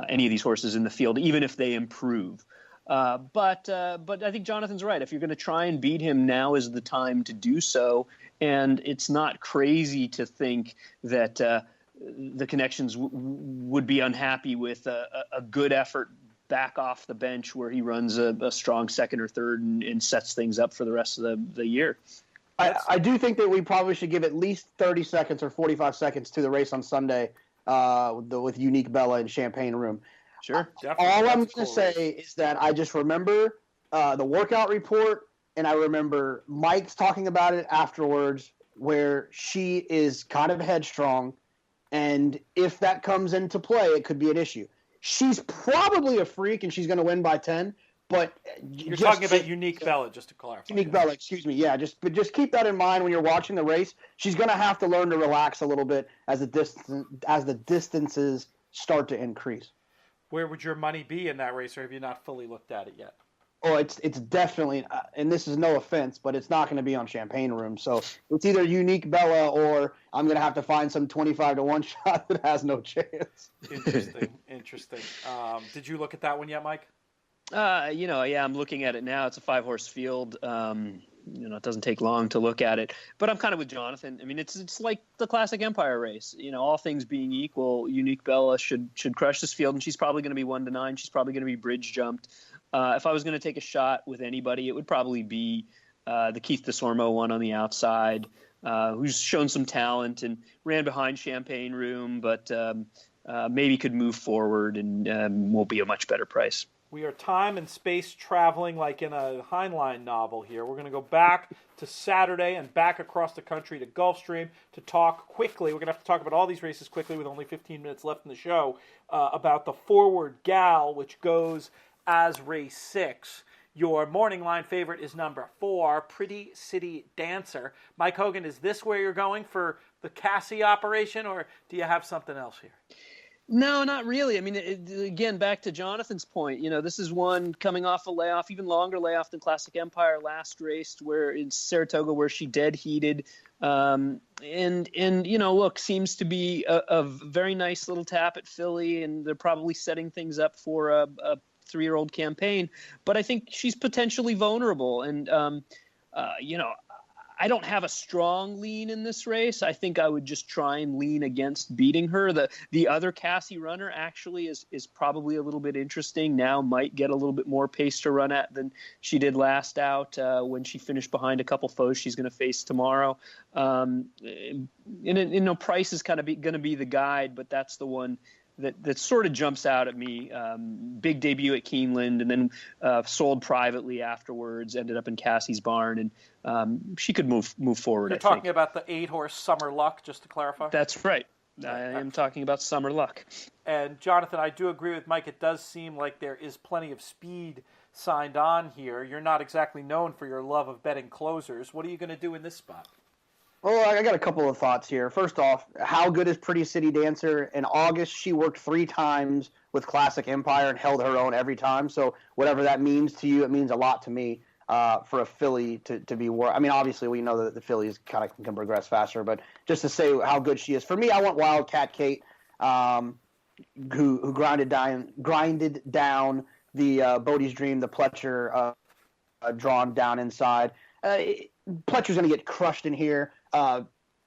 any of these horses in the field, even if they improve. But I think Jonathan's right. If you're going to try and beat him, now is the time to do so. And it's not crazy to think that the connections would be unhappy with a good effort back off the bench where he runs a strong second or third and sets things up for the rest of the year. I do think that we probably should give at least 30 seconds or 45 seconds to the race on Sunday with Unique Bella and Champagne Room. Sure. All I'm going to say is that I just remember the workout report, and I remember Mike's talking about it afterwards, where she is kind of headstrong, and if that comes into play, it could be an issue. She's probably a freak, and she's going to win by 10. But you're talking about Unique Bella, just to clarify. Unique Bella, excuse me. Yeah, just keep that in mind when you're watching the race. She's going to have to learn to relax a little bit as the distances start to increase. Where would your money be in that race, or have you not fully looked at it yet? Oh, it's definitely, and this is no offense, but it's not going to be on Champagne Room. So it's either Unique Bella or I'm going to have to find some 25-1 shot that has no chance. Interesting. Did you look at that one yet, Mike? I'm looking at it now. It's a 5-horse field. It doesn't take long to look at it. But I'm kind of with Jonathan. I mean, it's like the Classic Empire race. All things being equal, Unique Bella should crush this field, and she's probably going to be 1-9. She's probably going to be bridge jumped. If I was going to take a shot with anybody, it would probably be the Keith DeSormo one on the outside, who's shown some talent and ran behind Champagne Room, but maybe could move forward and will be a much better price. We are time and space traveling like in a Heinlein novel here. We're going to go back to Saturday and back across the country to Gulfstream to talk quickly. We're going to have to talk about all these races quickly with only 15 minutes left in the show, about the Forward Gal, which goes as race 6. Your morning line favorite is number 4, Pretty City Dancer. Mike Hogan, is this where you're going for the Cassie operation, or do you have something else here? No, not really. I mean, again, back to Jonathan's point, this is one coming off a layoff, even longer layoff than Classic Empire last race, where in Saratoga, where she dead heated. Look, seems to be a very nice little tap at Philly, and they're probably setting things up for a 3-year-old campaign. But I think she's potentially vulnerable. And, I don't have a strong lean in this race. I think I would just try and lean against beating her. The other Cassie runner actually is probably a little bit interesting. Now might get a little bit more pace to run at than she did last out when she finished behind a couple foes she's going to face tomorrow. Price is kind of going to be the guide, but that's the one that sort of jumps out at me. Big debut at Keeneland, and then sold privately afterwards, ended up in Cassie's barn, and she could move forward. You're talking about the 8-horse Summer Luck, just to clarify? That's right. I am talking about Summer Luck. And Jonathan, I do agree with Mike. It does seem like there is plenty of speed signed on here. You're not exactly known for your love of betting closers. What are you going to do in this spot? Well, I got a couple of thoughts here. First off, how good is Pretty City Dancer? In August, she worked 3 times with Classic Empire and held her own every time. So whatever that means to you, it means a lot to me for a filly to be worth. I mean, obviously, we know that the fillies kind of can progress faster, but just to say how good she is. For me, I want Wildcat Kate, who grinded down the Bodie's Dream, the Pletcher drawn down inside. Pletcher's going to get crushed in here.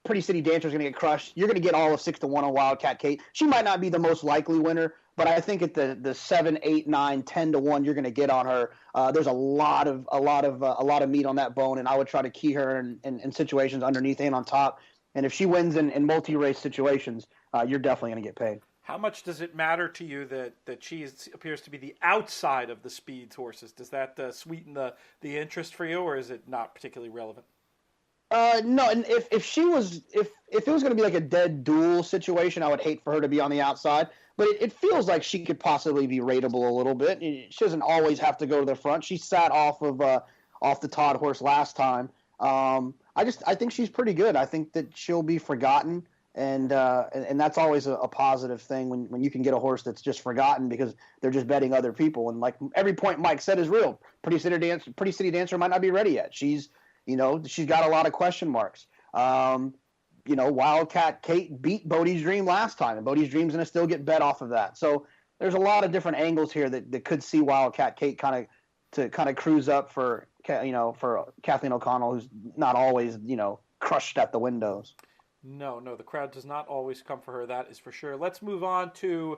Pretty City Dancer's going to get crushed. You're going to get all of 6-1 on Wildcat Kate. She might not be the most likely winner, but I think at the 7, 8, 9, 10-1, you're going to get on her. There's a lot of meat on that bone, and I would try to key her in situations underneath and on top. And if she wins in multi-race situations, you're definitely going to get paid. How much does it matter to you that she appears to be the outside of the speeds horses? Does that sweeten the interest for you, or is it not particularly relevant? No, and if it was going to be like a dead duel situation, I would hate for her to be on the outside. But it feels like she could possibly be rateable a little bit. She doesn't always have to go to the front. She sat off the Todd horse last time. I think she's pretty good. I think that she'll be forgotten, and that's always a positive thing when you can get a horse that's just forgotten because they're just betting other people. And like every point Mike said is real. Pretty City Dancer might not be ready yet. She's got a lot of question marks. Wildcat Kate beat Bodie's Dream last time, and Bodie's Dream's going to still get bet off of that. So there's a lot of different angles here that could see Wildcat Kate kind of cruise up for Kathleen O'Connell, who's not always, crushed at the windows. No, the crowd does not always come for her, that is for sure. Let's move on to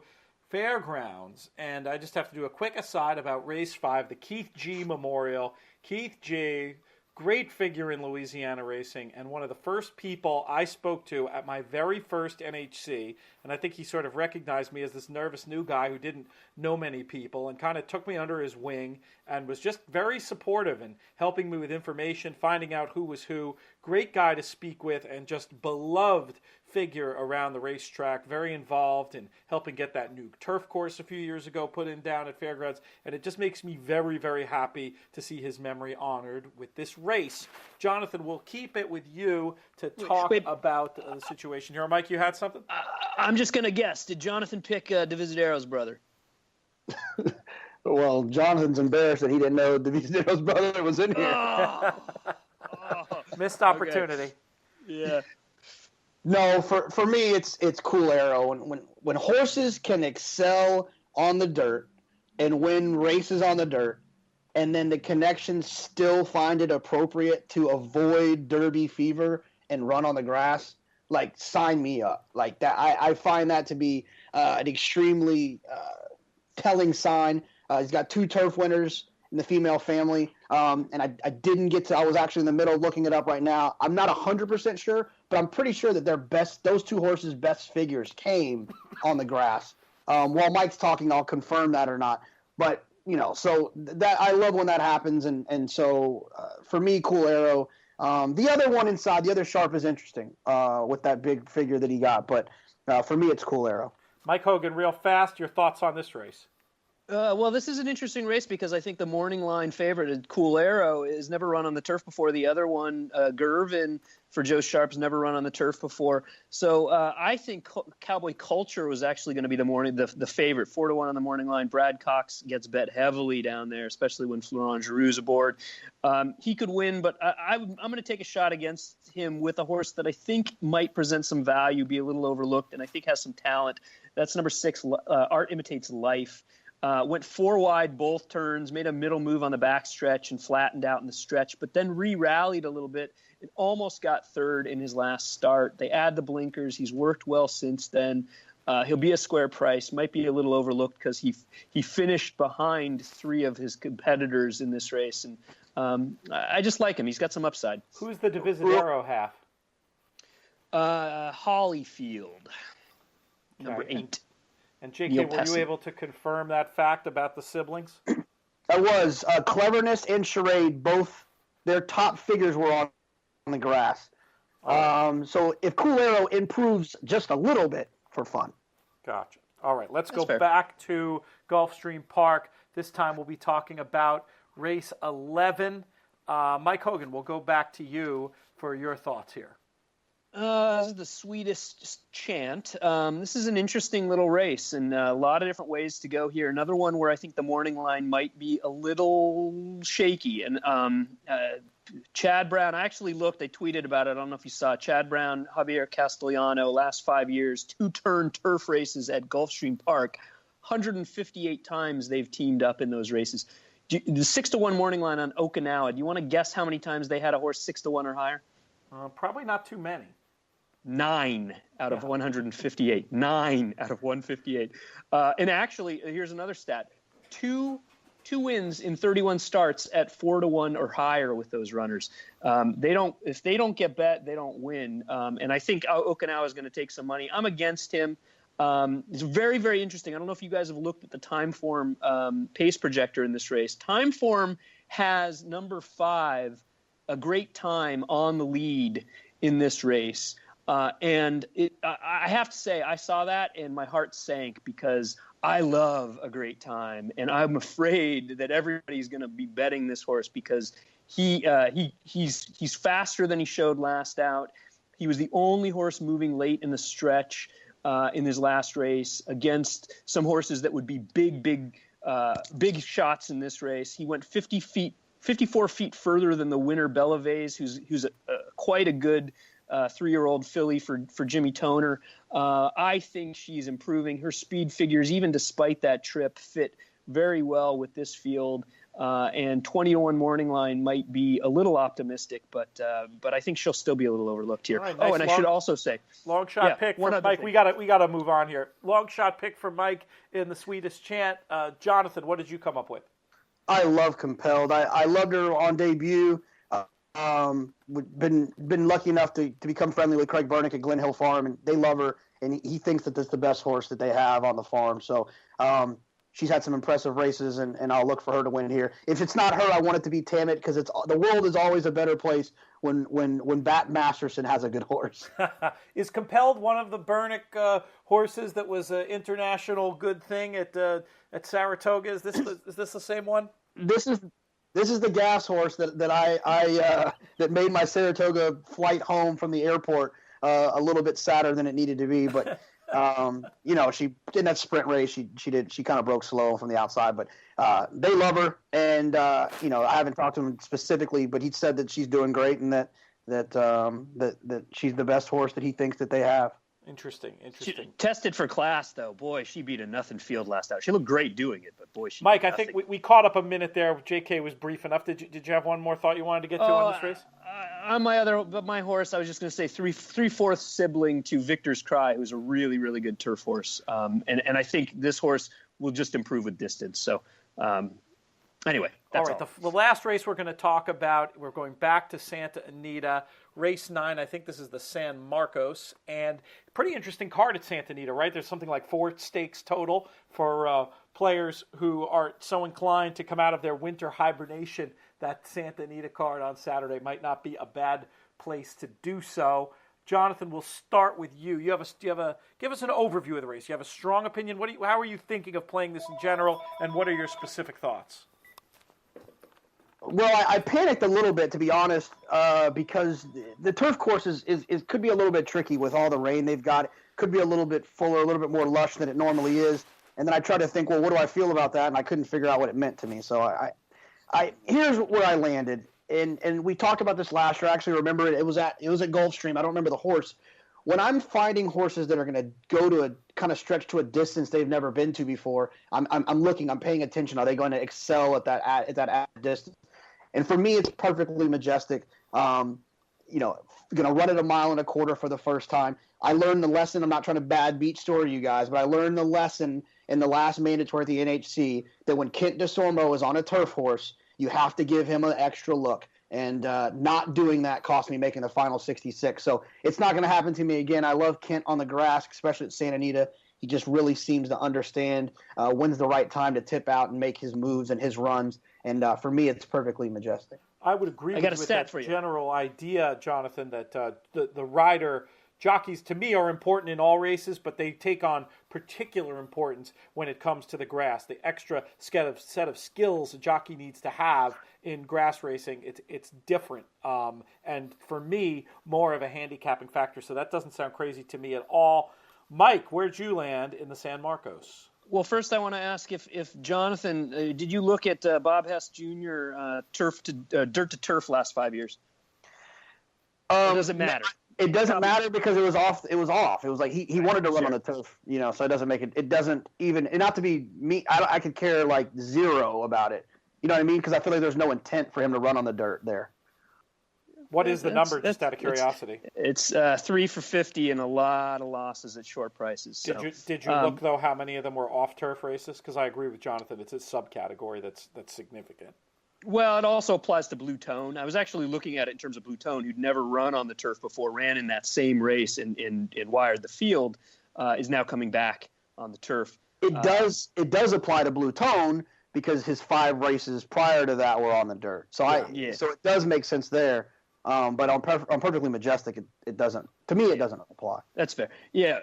Fairgrounds, and I just have to do a quick aside about Race 5, the Keith G. Memorial. Keith G., great figure in Louisiana racing, and one of the first people I spoke to at my very first NHC, and I think he sort of recognized me as this nervous new guy who didn't know many people and kind of took me under his wing and was just very supportive and helping me with information, finding out who was who. Great guy to speak with and just beloved figure around the racetrack, very involved in helping get that new turf course a few years ago put in down at Fairgrounds, and it just makes me very, very happy to see his memory honored with this race. Jonathon, we'll keep it with you to talk about the situation here. Mike, you had something? I'm just going to guess. Did Jonathon pick Divisadero's brother? Well, Jonathan's embarrassed that he didn't know Divisadero's brother was in here. Missed opportunity. Okay. Yeah. No, for me, it's Cool Arrow. When horses can excel on the dirt and win races on the dirt, and then the connections still find it appropriate to avoid Derby fever and run on the grass, like, sign me up. Like that, I find that to be an extremely telling sign. He's got 2 turf winners in the female family, and I didn't get to. I was actually in the middle looking it up right now. I'm not 100% sure, but I'm pretty sure that those 2 horses' best figures came on the grass. While Mike's talking, I'll confirm that or not. But so that I love when that happens, and so for me, Cool Arrow. The other one inside, the other Sharp is interesting with that big figure that he got, but for me, it's Cool Arrow. Mike Hogan, real fast, your thoughts on this race? Well, this is an interesting race because I think the morning line favorite, Cool Arrow, has never run on the turf before. The other one, Gervin, for Joe Sharp's never run on the turf before. So I think Cowboy Culture was actually going to be the favorite, 4-1 on the morning line. Brad Cox gets bet heavily down there, especially when Florent Giroux's aboard. He could win, but I'm going to take a shot against him with a horse that I think might present some value, be a little overlooked, and I think has some talent. That's number 6, Art Imitates Life. Went 4 wide both turns, made a middle move on the back stretch and flattened out in the stretch, but then re-rallied a little bit and almost got 3rd in his last start. They add the blinkers. He's worked well since then. He'll be a square price, might be a little overlooked because he finished behind 3 of his competitors in this race. And I just like him. He's got some upside. Who's the Divisadero half? Hollyfield, number 8. And JK, were you able to confirm that fact about the siblings? I was. Cleverness and Charade, both their top figures were on the grass. So if Cool Arrow improves just a little bit for fun. Gotcha. All right, let's go back to Gulfstream Park. This time we'll be talking about race 11. Mike Hogan, we'll go back to you for your thoughts here. This is the sweetest chant. This is an interesting little race and a lot of different ways to go here. Another one where I think the morning line might be a little shaky. And Chad Brown, I actually looked, I tweeted about it. I don't know if you saw it. Chad Brown, Javier Castellano, last 5 years, 2-turn turf races at Gulfstream Park. 158 times they've teamed up in those races. The 6-1 morning line on Okinawa. Do you want to guess how many times they had a horse 6-1 or higher? Probably not too many. 9 out of 158. 9 out of 158. And actually, here's another stat: two wins in 31 starts at 4-1 or higher with those runners. If they don't get bet, they don't win. And I think Okinawa is going to take some money. I'm against him. It's very, very interesting. I don't know if you guys have looked at the Timeform pace projector in this race. Timeform has number 5, a great time on the lead in this race. And I have to say, I saw that and my heart sank because I love a great time. And I'm afraid that everybody's going to be betting this horse because he's faster than he showed last out. He was the only horse moving late in the stretch in his last race against some horses that would be big shots in this race. He went 54 feet further than the winner Bellevez, who's quite a good 3-year-old filly for Jimmy Toner. I think she's improving. Her speed figures, even despite that trip, fit very well with this field. And 20-1 morning line might be a little optimistic, but I think she'll still be a little overlooked here. Right, nice I should also say, long shot pick from Mike. We gotta move on here. Long shot pick from Mike in the Swedish chant. Jonathan, what did you come up with? I love Compelled. I loved her on debut. Been lucky enough to become friendly with Craig Burnick at Glen Hill Farm, and they love her, and he thinks that this is the best horse that they have on the farm. So she's had some impressive races, and I'll look for her to win here. If it's not her, I want it to be Tammet, because the world is always a better place when Bat Masterson has a good horse. Is Compelled one of the Burnick horses that was an international good thing at Saratoga? Is this the same one? This is the gas horse that I that made my Saratoga flight home from the airport a little bit sadder than it needed to be. But she in that sprint race, she kind of broke slow from the outside. But they love her, and I haven't talked to him specifically, but he said that she's doing great and that she's the best horse that he thinks that they have. Interesting. She tested for class, though. Boy, she beat a nothing field last out. She looked great doing it, but boy, Mike, I think we caught up a minute there. JK was brief enough. Did you have one more thought you wanted to get to on this race? On my horse, I was just going to say three-fourths sibling to Victor's Cry, who's a really, really good turf horse. And I think this horse will just improve with distance. So, anyway, that's all. The last race we're going to talk about, we're going back to Santa Anita. Race 9, I think this is the San Marcos, and pretty interesting card at Santa Anita, right? There's something like 4 stakes total for players who are so inclined to come out of their winter hibernation. That Santa Anita card on Saturday might not be a bad place to do so. Jonathan, we'll start with you. Give us an overview of the race. You have a strong opinion. How are you thinking of playing this in general, and what are your specific thoughts? Well, I panicked a little bit, to be honest, because the turf course is could be a little bit tricky with all the rain they've got. It could be a little bit fuller, a little bit more lush than it normally is. And then I tried to think, well, what do I feel about that? And I couldn't figure out what it meant to me. So I here's where I landed. And we talked about this last year. I actually remember it. It was at Gulfstream. I don't remember the horse. When I'm finding horses that are going to go to a kind of stretch to a distance they've never been to before, I'm looking, I'm paying attention. Are they going to excel at that distance? And for me, it's perfectly majestic. Going to run it 1.25 miles for the first time. I learned the lesson. I'm not trying to bad beat story you guys, but I learned the lesson in the last mandatory at the NHC that when Kent DeSormo is on a turf horse, you have to give him an extra look. And not doing that cost me making the final 66. So it's not going to happen to me again. I love Kent on the grass, especially at Santa Anita. He just really seems to understand when's the right time to tip out and make his moves and his runs. And for me, it's perfectly majestic. I would agree with that general idea, Jonathan, that the rider jockeys, to me, are important in all races, but they take on particular importance when it comes to the grass. The extra set of skills a jockey needs to have in grass racing, it's different. And for me, more of a handicapping factor. So that doesn't sound crazy to me at all. Mike, where'd you land in the San Marcos? Well, first I want to ask if Jonathan, did you look at Bob Hess Jr. Dirt to Turf last 5 years? Or does it matter? It doesn't matter because it was off. It was like he wanted to run on the turf, so it doesn't make it. It doesn't even, not to be me. I could care like zero about it. You know what I mean? Because I feel like there's no intent for him to run on the dirt there. What is the number, just out of curiosity? It's 3 for 50 and a lot of losses at short prices. So, did you look, though, how many of them were off-turf races? Because I agree with Jonathan. It's a subcategory that's significant. Well, it also applies to Blue Tone. I was actually looking at it in terms of Blue Tone, who'd never run on the turf before, ran in that same race and wired the field, is now coming back on the turf. It does apply to Blue Tone because his 5 races prior to that were on the dirt. So so it does make sense there. But on Perfectly Majestic, it doesn't. To me, it doesn't apply. That's fair. Yeah,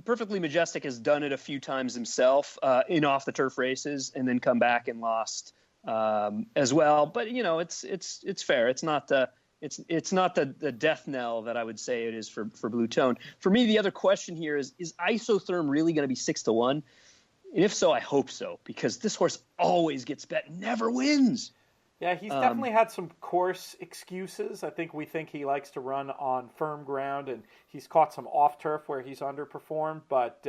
Perfectly Majestic has done it a few times himself in off the turf races, and then come back and lost as well. But it's fair. It's not the death knell that I would say it is for Blue Tone. For me, the other question here is Isotherm really going to be 6-1? And if so, I hope so, because this horse always gets bet, never wins. Yeah, he's definitely had some course excuses. I think we think he likes to run on firm ground, and he's caught some off-turf where he's underperformed. But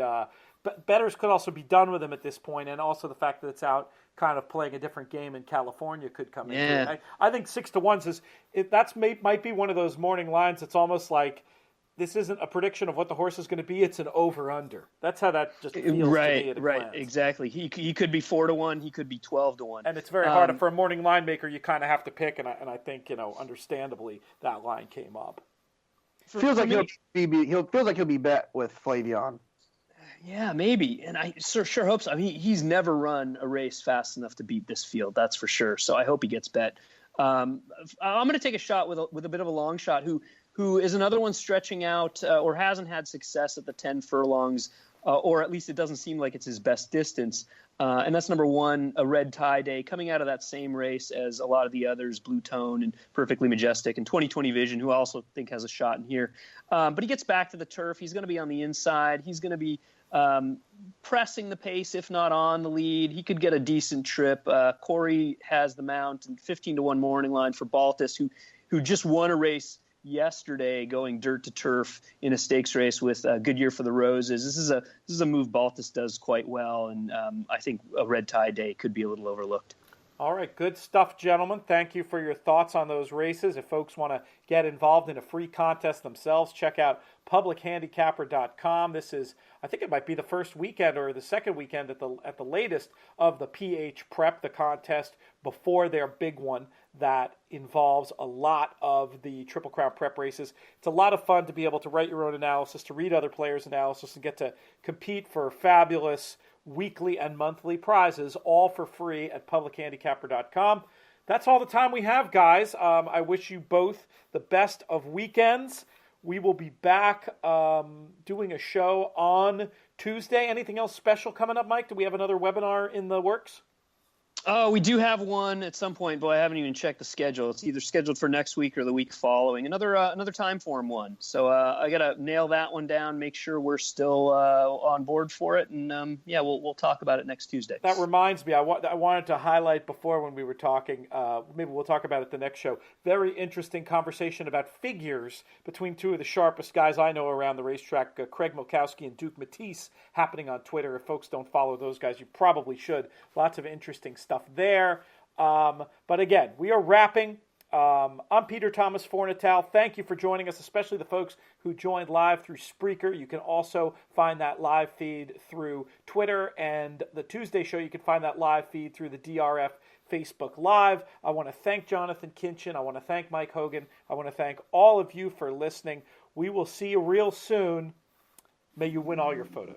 bettors could also be done with him at this point, and also the fact that it's out kind of playing a different game in California could come into it. I think 6-1 might be one of those morning lines that's almost like, this isn't a prediction of what the horse is going to be. It's an over/under. That's how that just feels to me at a glance. Exactly. He could be 4-1. He could be 12-1. And it's very hard for a morning line maker. You kind of have to pick, and I think understandably that line came up. Feels like he'll be bet with Flavion. Yeah, maybe, and I sure hope so. I mean, he's never run a race fast enough to beat this field. That's for sure. So I hope he gets bet. I'm going to take a shot with a bit of a long shot who is another one stretching out or hasn't had success at the 10 furlongs, or at least it doesn't seem like it's his best distance. And that's number 1, a Red Tie Day, coming out of that same race as a lot of the others, Blue Tone and Perfectly Majestic and 2020 Vision, who I also think has a shot in here. But he gets back to the turf. He's going to be on the inside. He's going to be pressing the pace, if not on the lead. He could get a decent trip. Corey has the mount and 15-1 morning line for Baltus, who just won a race yesterday going dirt to turf in a stakes race with Goodyear for the Roses. This is a move Baltus does quite well, and I think a Red Tie Day could be a little overlooked. All right, good stuff, gentlemen. Thank you for your thoughts on those races. If folks want to get involved in a free contest themselves, check out publichandicapper.com. This is, I think it might be the first weekend or the second weekend at the latest of the PH Prep, the contest before their big one that involves a lot of the Triple Crown Prep races. It's a lot of fun to be able to write your own analysis, to read other players' analysis, and get to compete for fabulous weekly and monthly prizes, all for free at publichandicapper.com. That's all the time we have, guys. I wish you both the best of weekends. We will be back doing a show on Tuesday. Anything else special coming up, Mike? Do we have another webinar in the works? Oh, we do have one at some point, but I haven't even checked the schedule. It's either scheduled for next week or the week following. Another time form one. So I got to nail that one down, make sure we're still on board for it. And we'll talk about it next Tuesday. That reminds me, I wanted to highlight before when we were talking, maybe we'll talk about it the next show. Very interesting conversation about figures between two of the sharpest guys I know around the racetrack, Craig Milkowski and Duke Matisse, happening on Twitter. If folks don't follow those guys, you probably should. Lots of interesting stuff there. But again, we are wrapping. I'm Peter Thomas Fornatale. Thank you for joining us, especially the folks who joined live through Spreaker. You can also find that live feed through Twitter, and the Tuesday show, you can find that live feed through the DRF Facebook Live. I want to thank Jonathon Kinchen. I want to thank Mike Hogan. I want to thank all of you for listening. We will see you real soon. May you win all your photos.